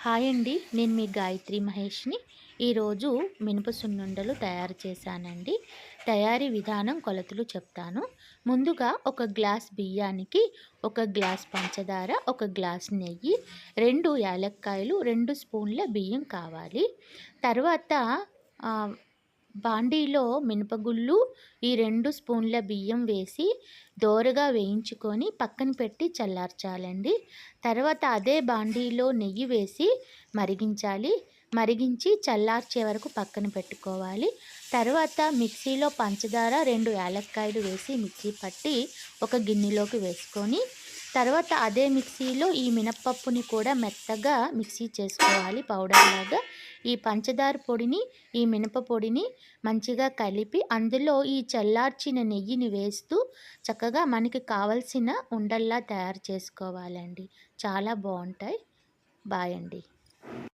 Hi అండి. నేను మీ గాయత్రి మహేష్‌ని. ఈరోజు మినప సున్నుండలు తయారు చేశానండి. తయారీ విధానం, కొలతలు చెప్తాను. ముందుగా ఒక గ్లాస్ బియ్యానికి, ఒక గ్లాస్ పంచదార, ఒక గ్లాస్ నెయ్యి, 2 యాలక్కాయలు, 2 స్పూన్ల బియ్యం కావాలి. తర్వాత ఆహ్, బాండీలో మినపగుళ్ళు, ఈ 2 స్పూన్ల బియ్యం వేసి దోరగా వేయించుకొని పక్కన పెట్టి చల్లార్చాలండి. తర్వాత అదే బాండీలో నెయ్యి వేసి మరిగించాలి. మరిగించి చల్లార్చే వరకు పక్కన పెట్టుకోవాలి. తర్వాత మిక్సీలో పంచదార, 2 యాలక్కాయలు వేసి మిక్సీ పట్టి ఒక గిన్నెలోకి వేసుకొని, తర్వాత అదే మిక్సీలో ఈ మినపప్పుని కూడా మెత్తగా మిక్సీ చేసుకోవాలి పౌడర్‌లాగా. ఈ పంచదార పొడిని, ఈ మినప పొడిని మంచిగా కలిపి అందులో ఈ చల్లార్చిన నెయ్యిని వేస్తూ చక్కగా మనకి కావాల్సిన ఉండల్లా తయారు చేసుకోవాలండి. చాలా బావుంటాయి. బాయ్ అండి.